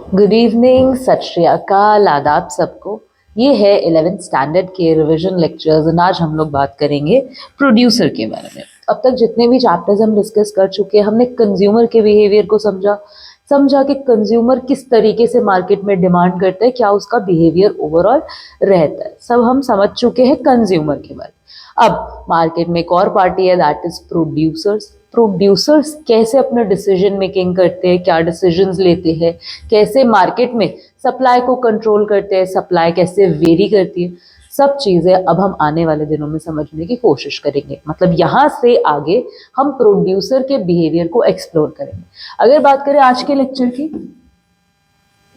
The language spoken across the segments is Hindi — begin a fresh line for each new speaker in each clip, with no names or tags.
गुड इवनिंग, सत श्री अकाल, आदाब सबको। ये है 11th स्टैंडर्ड के रिवीजन लेक्चर्स और आज हम लोग बात करेंगे प्रोड्यूसर के बारे में। अब तक जितने भी चैप्टर्स हम डिस्कस कर चुके हैं, हमने कंज्यूमर के बिहेवियर को समझा कि कंज्यूमर किस तरीके से मार्केट में डिमांड करता है, क्या उसका बिहेवियर ओवरऑल रहता है, सब हम समझ चुके हैं कंज्यूमर के बारे में। अब मार्केट में एक और पार्टी है, दैट इज प्रोड्यूसर्स। प्रोड्यूसर्स कैसे अपना डिसीजन मेकिंग करते हैं, क्या डिसीजंस लेते हैं, कैसे मार्केट में सप्लाई को कंट्रोल करते हैं, सप्लाई कैसे वेरी करती है, सब चीज़ें अब हम आने वाले दिनों में समझने की कोशिश करेंगे। मतलब यहाँ से आगे हम प्रोड्यूसर के बिहेवियर को एक्सप्लोर करेंगे। अगर बात करें आज के लेक्चर की,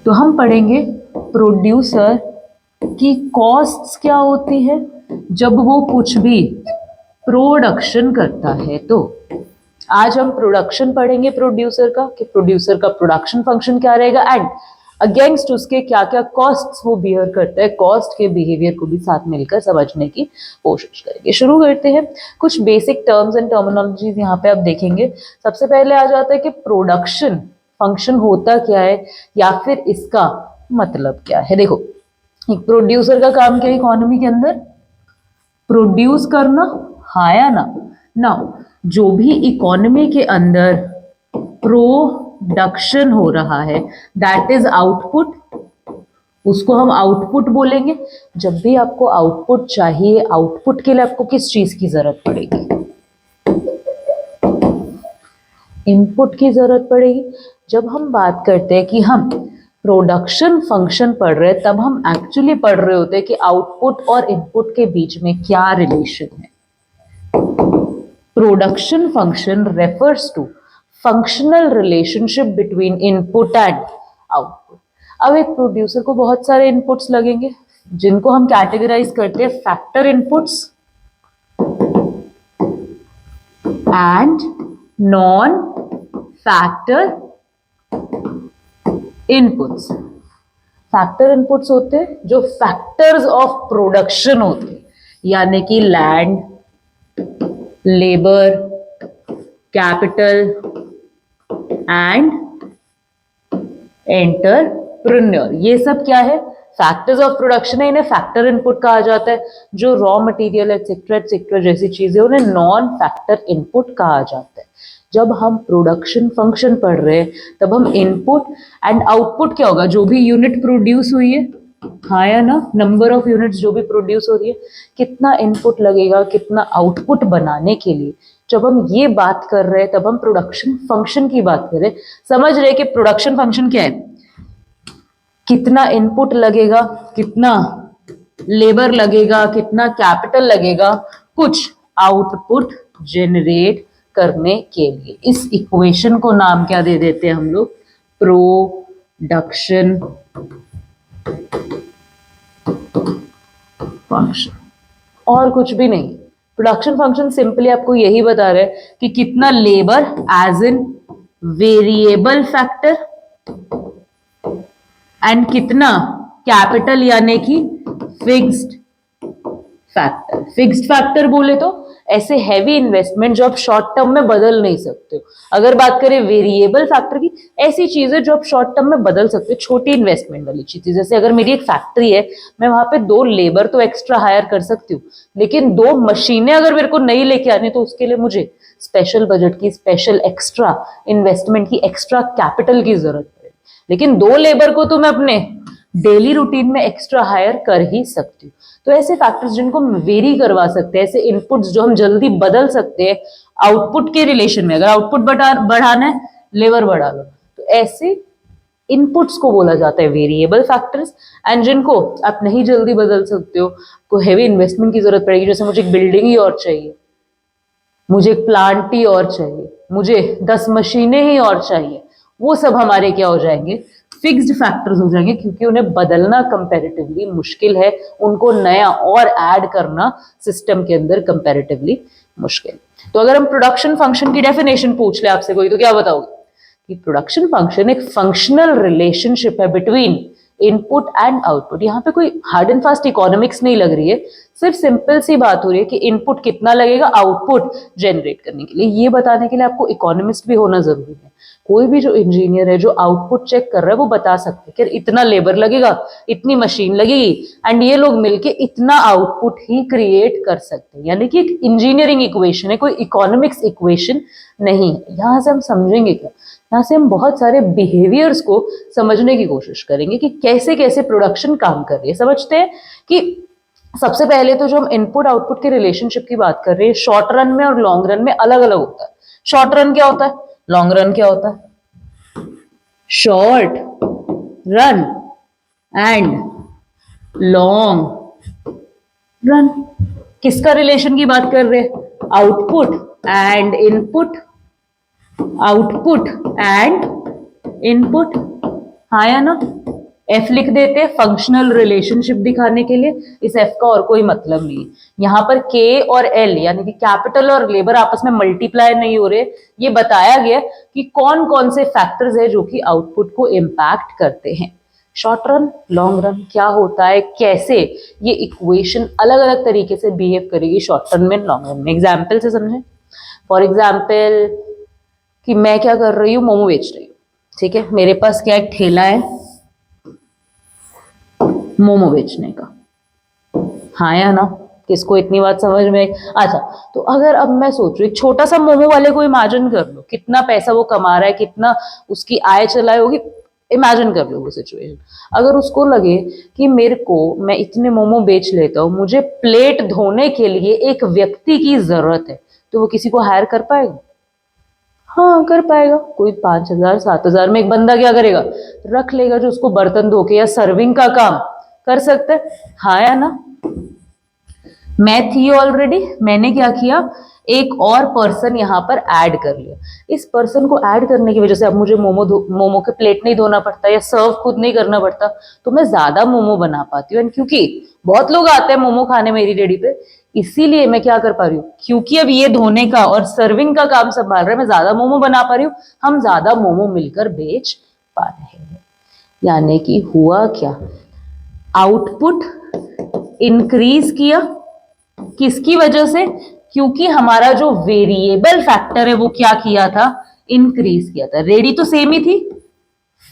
तो हम पढ़ेंगे प्रोड्यूसर की कॉस्ट्स क्या होती है जब वो कुछ भी प्रोडक्शन करता है। तो आज हम प्रोडक्शन पढ़ेंगे प्रोड्यूसर का, कि प्रोड्यूसर का प्रोडक्शन फंक्शन क्या रहेगा एंड अगेंस्ट उसके क्या क्या कॉस्ट्स वो बियर करता है। कॉस्ट के बिहेवियर को भी साथ मिलकर समझने की कोशिश करेंगे। शुरू करते हैं। कुछ बेसिक टर्म्स एंड टर्मिनोलॉजीज यहाँ पे आप देखेंगे। सबसे पहले आ जाता है कि प्रोडक्शन फंक्शन होता क्या है या फिर इसका मतलब क्या है। देखो, एक प्रोड्यूसर का काम क्या है इकोनॉमी के अंदर? प्रोड्यूस करना, हाँ या ना। जो भी इकोनॉमी के अंदर प्रोडक्शन हो रहा है, दैट इज आउटपुट, उसको हम आउटपुट बोलेंगे। जब भी आपको आउटपुट चाहिए, आउटपुट के लिए आपको किस चीज की जरूरत पड़ेगी? इनपुट की जरूरत पड़ेगी। जब हम बात करते हैं कि हम प्रोडक्शन फंक्शन पढ़ रहे हैं, तब हम एक्चुअली पढ़ रहे होते हैं कि आउटपुट और इनपुट के बीच में क्या रिलेशन है। Production function refers to functional relationship between input and output. अब एक प्रोड्यूसर को बहुत सारे इनपुट्स लगेंगे जिनको हम कैटेगराइज करते हैं factor inputs and non factor inputs. Factor inputs होते हैं जो फैक्टर्स ऑफ प्रोडक्शन होते हैं, यानी कि land, labour, capital and entrepreneur. ये सब क्या है? फैक्टर्स ऑफ प्रोडक्शन है। इन्हें फैक्टर इनपुट कहा जाता है। जो रॉ मटेरियल एक्सेट्रा जैसी चीजें, उन्हें नॉन फैक्टर इनपुट कहा जाता है। जब हम प्रोडक्शन फंक्शन पढ़ रहे हैं, तब हम इनपुट एंड आउटपुट क्या होगा? जो भी यूनिट प्रोड्यूस हुई है, हाँ या ना, नंबर ऑफ यूनिट्स जो भी प्रोड्यूस हो रही है, कितना इनपुट लगेगा, कितना आउटपुट बनाने के लिए। जब हम ये बात कर रहे हैं, तब हम प्रोडक्शन फंक्शन की बात कर रहे हैं। समझ रहे कि प्रोडक्शन फंक्शन क्या है? कितना इनपुट लगेगा, कितना लेबर लगेगा, कितना कैपिटल लगेगा, कुछ आउटपुट जनरेट करने के लिए। इस इक्वेशन को नाम क्या दे देते हैं हम लोग? Production function. और कुछ भी नहीं। प्रोडक्शन फंक्शन सिंपली आपको यही बता रहे हैं कि कितना labour as in variable factor and कितना कैपिटल यानी कि फिक्स्ड फैक्टर। फिक्स्ड फैक्टर बोले तो ऐसे हैवी इन्वेस्टमेंट जो आप शॉर्ट टर्म में बदल नहीं सकते हो। अगर बात करें वेरिएबल फैक्टर की, ऐसी चीजें जो आप शॉर्ट टर्म में बदल सकते हो, छोटी इन्वेस्टमेंट वाली चीजें। जैसे अगर मेरी एक फैक्ट्री है, मैं वहां पे 2 लेबर तो एक्स्ट्रा हायर कर सकती हूँ, लेकिन 2 मशीनें अगर मेरे को नहीं लेके आनी, तो उसके लिए मुझे स्पेशल बजट की, स्पेशल एक्स्ट्रा इन्वेस्टमेंट की, एक्स्ट्रा कैपिटल की जरूरत पड़ेगी। लेकिन 2 लेबर को तो मैं अपने डेली रूटीन में एक्स्ट्रा हायर कर ही सकती हूँ। तो ऐसे फैक्टर्स जिनको हम वेरी करवा सकते हैं, ऐसे इनपुट्स जो हम जल्दी बदल सकते हैं आउटपुट के रिलेशन में। अगर आउटपुट बढ़ाना है, लेबर बढ़ा लो। तो ऐसे इनपुट्स को बोला जाता है वेरिएबल फैक्टर्स, एंड जिनको आप नहीं जल्दी बदल सकते हो, को हैवी इन्वेस्टमेंट की जरूरत पड़ेगी। जैसे मुझे एक बिल्डिंग ही और चाहिए, मुझे एक प्लांट ही और चाहिए, मुझे 10 मशीनें ही और चाहिए, वो सब हमारे क्या हो जाएंगे? फिक्स्ड फैक्टर्स हो जाएंगे, क्योंकि उन्हें बदलना कंपैरेटिवली मुश्किल है, उनको नया और ऐड करना सिस्टम के अंदर कंपैरेटिवली मुश्किल। तो अगर हम प्रोडक्शन फंक्शन की डेफिनेशन पूछ ले आपसे कोई, तो क्या बताओगे? कि प्रोडक्शन फंक्शन एक फंक्शनल रिलेशनशिप है बिटवीन इनपुट एंड आउटपुट। यहाँ पे कोई हार्ड एंड फास्ट इकोनॉमिक्स नहीं लग रही है, सिर्फ सिंपल सी बात हो रही है कि इनपुट कितना लगेगा आउटपुट जनरेट करने के लिए। ये बताने के लिए आपको इकोनॉमिस्ट भी होना जरूरी है। कोई भी जो इंजीनियर है जो आउटपुट चेक कर रहा है वो बता सकते हैं कि इतना लेबर लगेगा, इतनी मशीन लगेगी, एंड ये लोग मिलके इतना आउटपुट ही क्रिएट कर सकते हैं। यानी कि एक इंजीनियरिंग इक्वेशन है, कोई इकोनॉमिक्स इक्वेशन नहीं है। यहां से हम समझेंगे क्या, यहाँ से हम बहुत सारे बिहेवियर्स को समझने की कोशिश करेंगे कि कैसे कैसे प्रोडक्शन काम कर रही है। समझते हैं कि सबसे पहले तो जो हम इनपुट आउटपुट के रिलेशनशिप की बात कर रहे हैं, शॉर्ट रन में और लॉन्ग रन में अलग अलग होता है। शॉर्ट रन क्या होता है, लॉन्ग रन क्या होता है? Short run and long run किसका रिलेशन की बात कर रहे हैं? Output and input, output and input, हाँ या ना? एफ लिख देते फंक्शनल रिलेशनशिप दिखाने के लिए। इस एफ का और कोई मतलब नहीं है। यहाँ पर के और एल यानी कि कैपिटल और लेबर आपस में मल्टीप्लाई नहीं हो रहे। ये बताया गया कि कौन कौन से फैक्टर्स है जो कि आउटपुट को इम्पैक्ट करते हैं। शॉर्ट रन लॉन्ग रन क्या होता है, कैसे ये इक्वेशन अलग अलग तरीके से बिहेव करेगी शॉर्ट रन में लॉन्ग रन में। एग्जाम्पल से समझें। फॉर एग्जाम्पल कि मैं क्या कर रही हूँ, मोमो बेच रही हूँ, ठीक है। मेरे पास क्या एक ठेला है मोमो बेचने का, हाँ या ना? किसको इतनी बात समझ में? अच्छा, तो अगर अब मैं सोच रही हूँ छोटा सा मोमो वाले को इमेजिन कर लो, कितना पैसा वो कमा रहा है, कितना उसकी आय चलाई होगी, इमेजिन कर लो वो सिचुएशन। अगर उसको लगे कि मेरे को, मैं इतने मोमो बेच लेता हूँ, मुझे प्लेट धोने के लिए एक व्यक्ति की जरूरत है, तो वो किसी को हायर कर पाएगा? हाँ कर पाएगा। कोई 5,000 7,000 में एक बंदा क्या करेगा, रख लेगा जो उसको बर्तन धो के या सर्विंग का काम कर सकते हैं, हाँ या ना? मैं थी ऑलरेडी, मैंने क्या किया, एक और पर्सन यहाँ पर ऐड कर लिया। इस पर्सन को ऐड करने की वजह से अब मुझे मोमो के प्लेट नहीं धोना पड़ता या सर्व खुद नहीं करना पड़ता, तो मैं ज्यादा मोमो बना पाती हूँ। क्योंकि बहुत लोग आते हैं मोमो खाने मेरी रेडी पे, इसीलिए मैं क्या कर पा रही हूँ, क्योंकि अब ये धोने का और सर्विंग का काम संभाल रहा है, मैं ज्यादा मोमो बना पा रही हूँ, हम ज्यादा मोमो मिलकर बेच पा रहे हैं। यानी कि हुआ क्या, आउटपुट इंक्रीज किया, किसकी वजह से? क्योंकि हमारा जो वेरिएबल फैक्टर है वो क्या किया था, इंक्रीज किया था। रेडी तो सेम ही थी,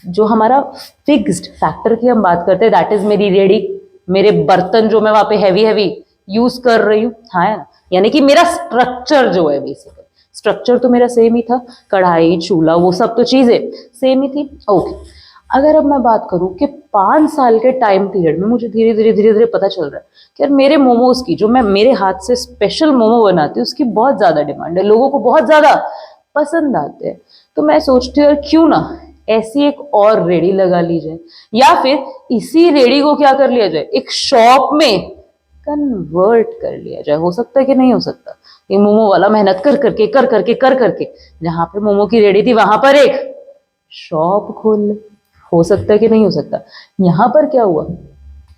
जो हमारा फिक्स्ड फैक्टर की हम बात करते हैं, दैट इज मेरी रेडी, मेरे बर्तन जो मैं वहां पे हैवी हैवी यूज कर रही हूँ, हाँ, यानी कि मेरा स्ट्रक्चर जो है, बेसिकली स्ट्रक्चर तो मेरा सेम ही था, कढ़ाई चूल्हा वो सब तो चीजें सेम ही थी। ओके, अगर अब मैं बात करूं कि 5 साल के टाइम पीरियड में मुझे धीरे धीरे पता चल रहा है कि यार मेरे मोमोज की, जो मैं मेरे हाथ से स्पेशल मोमो बनाती हूँ, उसकी बहुत ज्यादा डिमांड है, लोगों को बहुत ज्यादा पसंद आते हैं, तो मैं सोचती हूँ यार क्यों ना ऐसी एक और रेडी लगा ली जाए, या फिर इसी रेडी को क्या कर लिया जाए, एक शॉप में कन्वर्ट कर लिया जाए। हो सकता है कि नहीं हो सकता? ये मोमो वाला मेहनत कर करके जहां पे मोमो की रेडी थी वहां पर एक शॉप खोल ले। हो सकता है कि नहीं हो सकता? यहां पर क्या हुआ,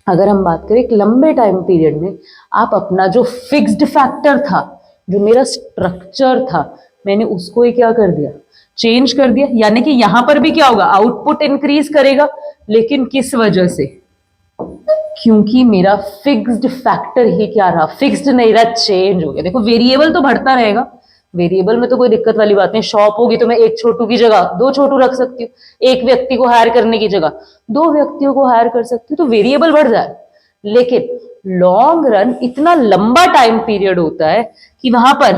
अगर हम बात करें एक लंबे टाइम पीरियड में, आप अपना जो फिक्स्ड फैक्टर था, जो मेरा स्ट्रक्चर था, मैंने उसको ही क्या कर दिया, चेंज कर दिया। यानी कि यहां पर भी क्या होगा, आउटपुट इंक्रीज करेगा, लेकिन किस वजह से? क्योंकि मेरा फिक्स्ड फैक्टर ही क्या रहा, फिक्स्ड नहीं रहा, चेंज हो गया। देखो वेरिएबल तो बढ़ता रहेगा, वेरिएबल में तो कोई दिक्कत वाली बात नहीं। शॉप होगी तो मैं एक छोटू की जगह 2 छोटू रख सकती हूँ, एक व्यक्ति को हायर करने की जगह 2 व्यक्तियों को हायर कर सकती हूँ, तो वेरिएबल बढ़ जाए। लेकिन लॉन्ग रन इतना लंबा टाइम पीरियड होता है कि वहां पर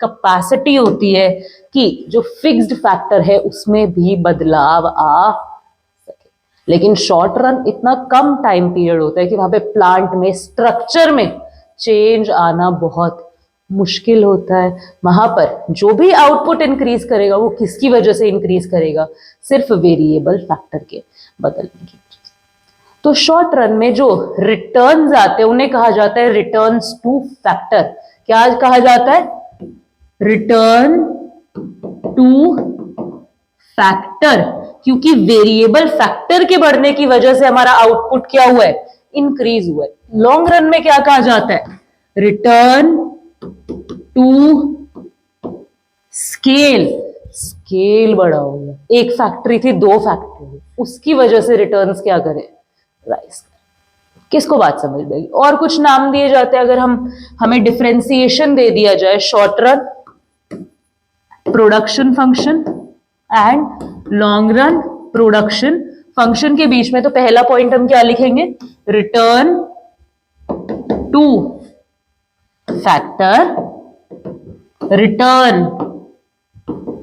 कैपेसिटी होती है कि जो फिक्स्ड फैक्टर है उसमें भी बदलाव आ सके। लेकिन शॉर्ट रन इतना कम टाइम पीरियड होता है कि वहां पे प्लांट में, स्ट्रक्चर में चेंज आना बहुत मुश्किल होता है। वहां पर जो भी आउटपुट इंक्रीज करेगा वो किसकी वजह से इंक्रीज करेगा, सिर्फ वेरिएबल फैक्टर के बदलने की वजह से। तो शॉर्ट रन में जो रिटर्न्स आते हैं उन्हें कहा जाता है रिटर्न्स टू फैक्टर। क्या कहा जाता है? Return to factor. क्योंकि वेरिएबल फैक्टर के बढ़ने की वजह से हमारा आउटपुट क्या हुआ है, इंक्रीज हुआ है। लॉन्ग रन में क्या कहा जाता है, रिटर्न टू स्केल। स्केल बड़ा हो गया, एक फैक्ट्री थी 2 फैक्ट्री, उसकी वजह से रिटर्न्स क्या करे, राइज। किसको बात समझ में आई? और कुछ नाम दिए जाते हैं अगर हमें डिफरेंशिएशन दे दिया जाए, short run production function and long run production function के बीच में तो पहला पॉइंट हम क्या लिखेंगे? Return to factor, return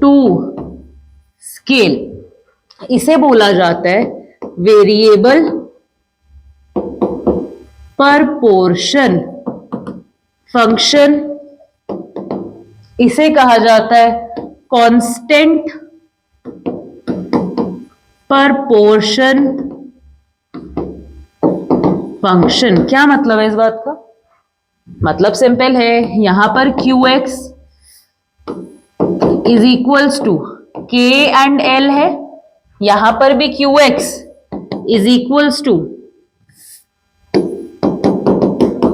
to scale. इसे बोला जाता है वेरिएबल परपोर्शन फंक्शन। इसे कहा जाता है कांस्टेंट परपोर्शन फंक्शन। क्या मतलब है इस बात का? मतलब सिंपल है, यहां पर QX is equals to K and L है, यहां पर भी QX is equals to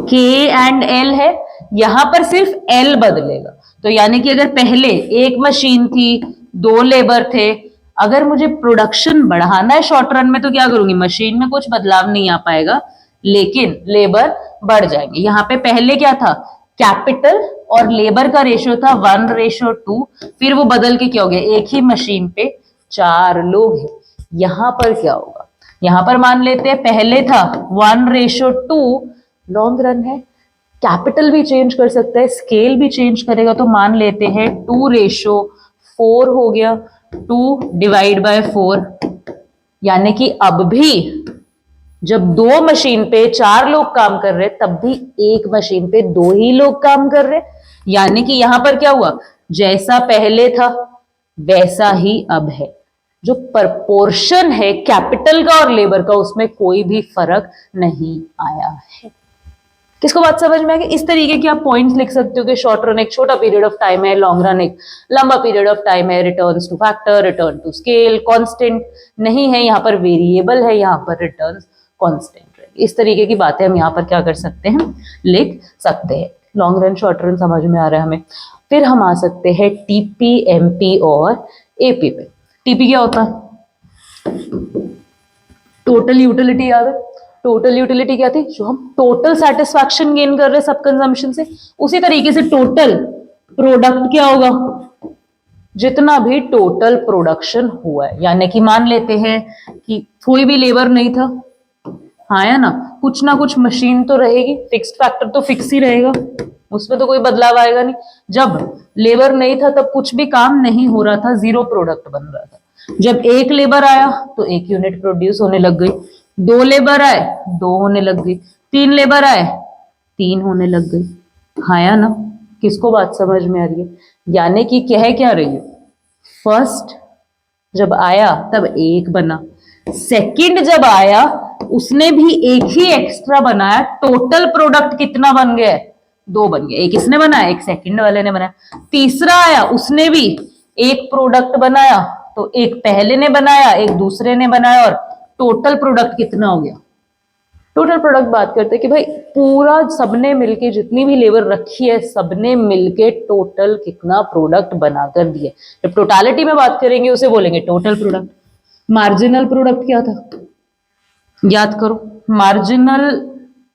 K and L है, यहां पर सिर्फ L बदलेगा। तो यानी कि अगर पहले एक मशीन थी, 2 लेबर थे, अगर मुझे प्रोडक्शन बढ़ाना है शॉर्ट रन में तो क्या करूंगी? मशीन में कुछ बदलाव नहीं आ पाएगा, लेकिन लेबर बढ़ जाएंगे। यहाँ पे पहले क्या था? कैपिटल और लेबर का रेशियो था 1:2, फिर वो बदल के क्या हो गया? एक ही मशीन पे 4 लोग हैं। यहां पर क्या होगा? यहां पर मान लेते हैं पहले था 1:2, लॉन्ग रन है, कैपिटल भी चेंज कर सकता है, स्केल भी चेंज करेगा, तो मान लेते हैं 2:4 हो गया, 2/4। यानी कि अब भी जब 2 मशीन पे 4 लोग काम कर रहे तब भी एक मशीन पे 2 ही लोग काम कर रहे। यानी कि यहां पर क्या हुआ? जैसा पहले था वैसा ही अब है। जो प्रपोर्शन है कैपिटल का और लेबर का, उसमें कोई भी फर्क नहीं आया है। किसको बात समझ में आ गई? इस तरीके के आप पॉइंट्स लिख सकते हो कि शॉर्ट रन एक छोटा पीरियड ऑफ टाइम है, लॉन्ग रन एक लंबा पीरियड ऑफ टाइम है, returns to factor, return to scale, constant नहीं है, यहाँ पर वेरिएबल है, यहाँ पर रिटर्न्स कांस्टेंट है। इस तरीके की बातें हम यहाँ पर क्या कर सकते हैं? लिख सकते हैं। लॉन्ग रन शॉर्ट रन समझ में आ रहा है हमें। फिर हम आ सकते हैं टीपी, एमपी और एपी पे। टीपी क्या होता है? Total utility. याद है टोटल यूटिलिटी क्या थी? जो हम टोटल सेटिस्फैक्शन गेन कर रहे हैं सब कंजम्पशन से। उसी तरीके से टोटल प्रोडक्ट क्या होगा? जितना भी टोटल प्रोडक्शन हुआ है। यानी कि मान लेते हैं कि कोई भी लेबर नहीं था, हाँ है ना, कुछ ना कुछ मशीन तो रहेगी, फिक्स्ड फैक्टर तो फिक्स ही रहेगा, उसमें तो कोई बदलाव आएगा नहीं। जब लेबर नहीं था तब कुछ भी काम नहीं हो रहा था, 0 प्रोडक्ट बन रहा था। जब एक लेबर आया तो 1 यूनिट प्रोड्यूस होने लग गई, 2 लेबर आए 2 होने लग गई, 3 लेबर आए 3 होने लग गई। हाँ या ना? किसको बात समझ में आ रही है? यानी कि कह क्या रही है? फर्स्ट जब आया तब 1 बना, सेकंड जब आया उसने भी 1 ही एक्स्ट्रा बनाया, टोटल प्रोडक्ट कितना बन गया? 2 बन गया। एक इसने बनाया, एक सेकंड वाले ने बनाया। तीसरा आया, उसने भी 1 प्रोडक्ट बनाया, तो एक पहले ने बनाया, एक दूसरे ने बनाया, और टोटल प्रोडक्ट कितना हो गया? टोटल प्रोडक्ट बात करते हैं कि भाई पूरा सबने मिलके, जितनी भी लेबर रखी है सबने मिलके टोटल कितना प्रोडक्ट बनाकर दिए। जब टोटालिटी में बात करेंगे उसे बोलेंगे टोटल प्रोडक्ट। मार्जिनल प्रोडक्ट क्या था? याद करो, मार्जिनल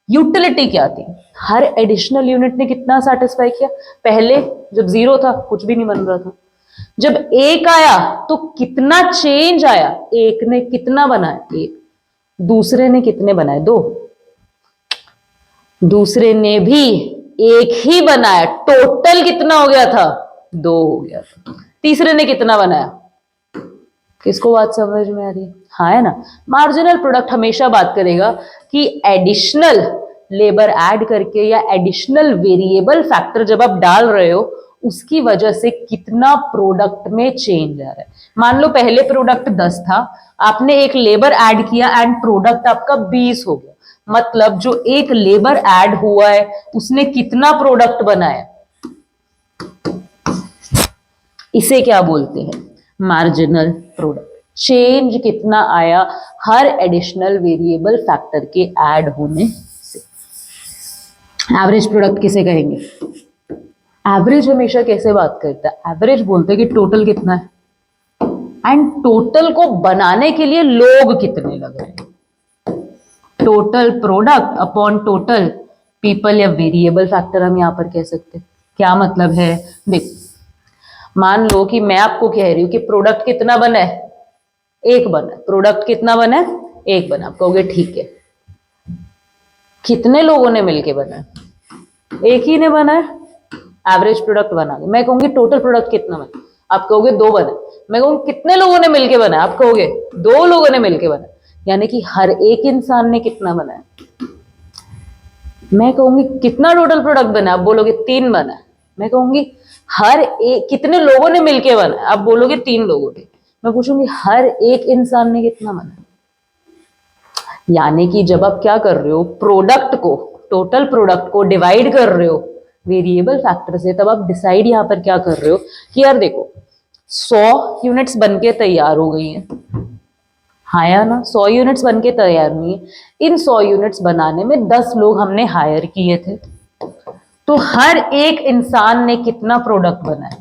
यूटिलिटी क्या थी? हर एडिशनल यूनिट ने कितना सेटिस्फाई किया? पहले जब 0 था कुछ भी नहीं बन रहा था, जब 1 आया तो कितना चेंज आया? 1 ने कितना बनाया? 1। दूसरे ने कितने बनाए? 2। दूसरे ने भी 1 ही बनाया, टोटल कितना हो गया था? 2 हो गया था। तीसरे ने कितना बनाया? किसको बात समझ में आ रही है? हाँ है ना? मार्जिनल प्रोडक्ट हमेशा बात करेगा कि एडिशनल लेबर ऐड करके या एडिशनल वेरिएबल फैक्टर जब आप डाल रहे हो उसकी वजह से कितना प्रोडक्ट में चेंज आ रहा है। मान लो पहले प्रोडक्ट 10 था, आपने 1 लेबर ऐड किया एंड प्रोडक्ट आपका 20 हो गया। मतलब जो 1 लेबर ऐड हुआ है उसने कितना प्रोडक्ट बनाया? इसे क्या बोलते हैं? Marginal product. चेंज कितना आया हर एडिशनल वेरिएबल फैक्टर के ऐड होने से। एवरेज प्रोडक्ट किसे कहेंगे? एवरेज हमेशा कैसे बात करता है? एवरेज बोलते हैं कि टोटल कितना है एंड टोटल को बनाने के लिए लोग कितने लग रहे हैं। Total product upon total people, या वेरिएबल फैक्टर हम यहाँ पर कह सकते हैं। क्या मतलब है, देख मान लो कि मैं आपको कह रही हूँ कि प्रोडक्ट कितना बना है, एक बना है। प्रोडक्ट कितना बना है, एक बना। आप कहोगे ठीक है, कितने लोगों ने मिलके बना है, एक ही ने बना है, एवरेज प्रोडक्ट बना। मैं कहूंगी टोटल प्रोडक्ट कितना बना, आप कहोगे दो बना। मैं कहूंगी कितने लोगों ने मिलके बना, आप कहोगे दो लोगों ने मिलके बना। यानी कि हर एक इंसान ने कितना बनाया। मैं कहूंगी कितना टोटल प्रोडक्ट बना, आप बोलोगे तीन बना। मैं कहूंगी हर एक कितने लोगों ने मिलके बना, आप बोलोगे तीन लोगों ने। मैं पूछूंगी हर एक इंसान ने कितना बना। यानी कि जब आप क्या कर रहे हो, प्रोडक्ट को, टोटल प्रोडक्ट को डिवाइड कर रहे हो वेरिएबल फैक्टर से, तब आप डिसाइड यहां पर क्या कर रहे हो कि यार देखो 100 यूनिट्स बनके तैयार हो गई हैं, हाँ या ना, 100 यूनिट्स बनके तैयार हुई है। इन 100 यूनिट्स बनाने में 10 लोग हमने हायर किए थे, तो हर एक इंसान ने कितना प्रोडक्ट बनाया,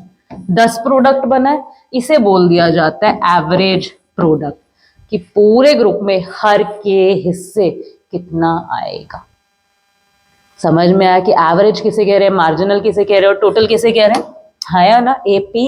10 प्रोडक्ट बनाए। इसे बोल दिया जाता है एवरेज प्रोडक्ट, कि पूरे ग्रुप में हर के हिस्से कितना आएगा। समझ में आया कि एवरेज किसे कह रहे हैं, मार्जिनल किसे कह रहे हैं और टोटल किसे कह रहे हैं, हाँ या ना। एपी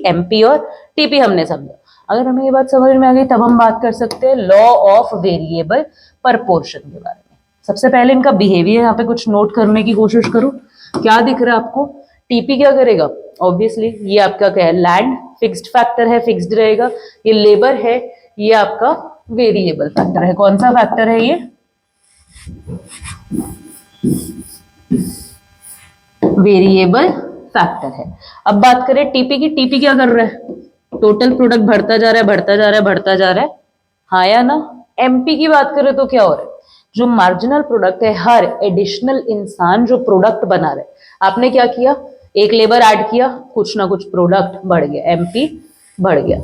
एमपी और टीपी हमने समझा। अगर हमें ये बात समझ में आ गई तब हम बात कर सकते हैं लॉ ऑफ वेरिएबल प्रपोर्शन के बारे में। सबसे पहले इनका बिहेवियर यहाँ पे कुछ नोट करने की कोशिश करो। क्या दिख रहा है आपको, टीपी क्या करेगा, ऑब्वियसली ये आपका क्या है, लैंड, फिक्स्ड फैक्टर है, फिक्स्ड रहेगा। ये लेबर है, ये आपका वेरिएबल फैक्टर है। कौन सा फैक्टर है ये, वेरिएबल फैक्टर है। अब बात करें टीपी की, टीपी क्या कर रहा है, टोटल प्रोडक्ट बढ़ता जा रहा है, बढ़ता जा रहा है, बढ़ता जा रहा है, हाँ या ना। एमपी की बात करें तो क्या हो रहा है, जो मार्जिनल प्रोडक्ट है, हर एडिशनल इंसान जो प्रोडक्ट बना रहे, आपने क्या किया, एक लेबर ऐड किया, कुछ ना कुछ प्रोडक्ट बढ़ गया, एमपी बढ़ गया,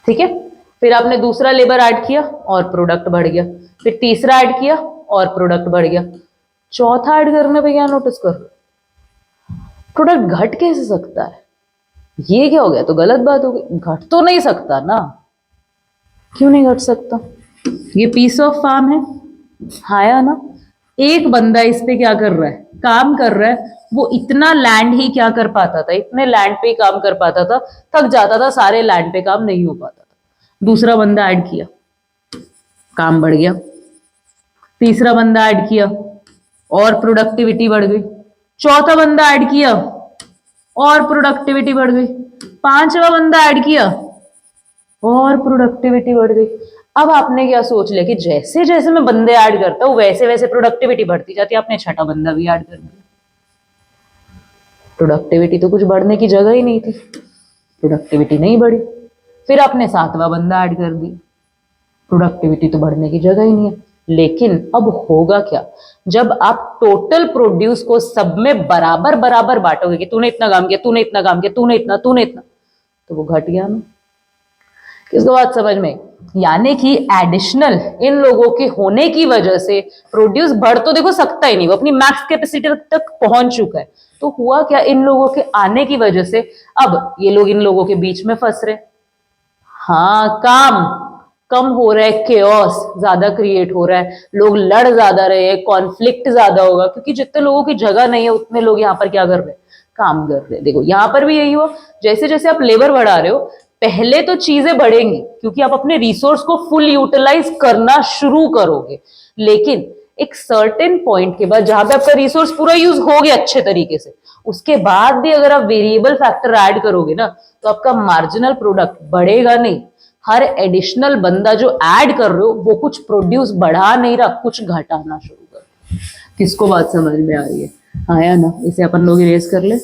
ठीक है। फिर आपने दूसरा लेबर ऐड किया और प्रोडक्ट बढ़ गया, फिर तीसरा ऐड किया और प्रोडक्ट बढ़ गया, चौथा ऐड करने पे क्या नोटिस कर, प्रोडक्ट घट कैसे सकता है, ये क्या हो गया, तो गलत बात हो गई, घट तो नहीं सकता ना। क्यों नहीं घट सकता, ये पीस ऑफ फार्म है, हाँ या ना। एक बंदा इस पे क्या कर रहा है, काम कर रहा है, वो इतना लैंड ही क्या कर पाता था, इतने लैंड पे ही काम कर पाता था, थक जाता था, सारे लैंड पे काम नहीं हो पाता था। दूसरा बंदा ऐड किया, काम बढ़ गया, तीसरा बंदा ऐड किया और प्रोडक्टिविटी बढ़ गई, चौथा बंदा ऐड किया और प्रोडक्टिविटी बढ़ गई, पांचवा बंदा ऐड किया और प्रोडक्टिविटी बढ़ गई। अब आपने क्या सोच लिया कि जैसे जैसे मैं बंदे ऐड करता हूं वैसे वैसे प्रोडक्टिविटी बढ़ती जाती है, आपने छठा बंदा भी ऐड कर दिया। प्रोडक्टिविटी तो कुछ बढ़ने की जगह ही नहीं थी, प्रोडक्टिविटी नहीं बढ़ी। फिर आपने सातवां बंदा ऐड कर दिया, प्रोडक्टिविटी तो बढ़ने की जगह ही नहीं है। लेकिन अब होगा क्या, जब आप टोटल प्रोड्यूस को सब में बराबर बराबर बांटोगे कि तूने इतना काम किया, तूने इतना काम किया, तूने इतना, तूने इतना, तो वो घट गया ना। किसको बात समझ में, यानी कि एडिशनल इन लोगों के होने की वजह से प्रोड्यूस बढ़ तो देखो सकता ही नहीं, वो अपनी मैक्स कैपेसिटी तक पहुंच चुका है। तो हुआ क्या, इन लोगों के आने की वजह से अब ये लोग इन लोगों के बीच में फंस रहे, हाँ, काम कम हो रहा है, केओस ज्यादा क्रिएट हो रहा है, लोग लड़ ज्यादा रहे हैं, कॉन्फ्लिक्ट ज्यादा होगा, क्योंकि जितने लोगों की जगह नहीं है उतने लोग यहाँ पर क्या कर रहे हैं, काम कर रहे हैं। देखो यहाँ पर भी यही हुआ, जैसे जैसे आप लेबर बढ़ा रहे हो पहले तो चीजें बढ़ेंगी क्योंकि आप अपने रिसोर्स को फुल यूटिलाइज करना शुरू करोगे, लेकिन एक सर्टेन पॉइंट के बाद जहां पे आपका रिसोर्स पूरा यूज हो गया अच्छे तरीके से, उसके बाद भी अगर आप वेरिएबल फैक्टर ऐड करोगे ना तो आपका मार्जिनल प्रोडक्ट बढ़ेगा नहीं। हर एडिशनल बंदा जो ऐड कर रहे हो वो कुछ प्रोड्यूस बढ़ा नहीं रहा, कुछ घटाना शुरू कर। किसको बात समझ में आ रही है, हाँ या ना। इसे अपन लोग इरेज कर ले।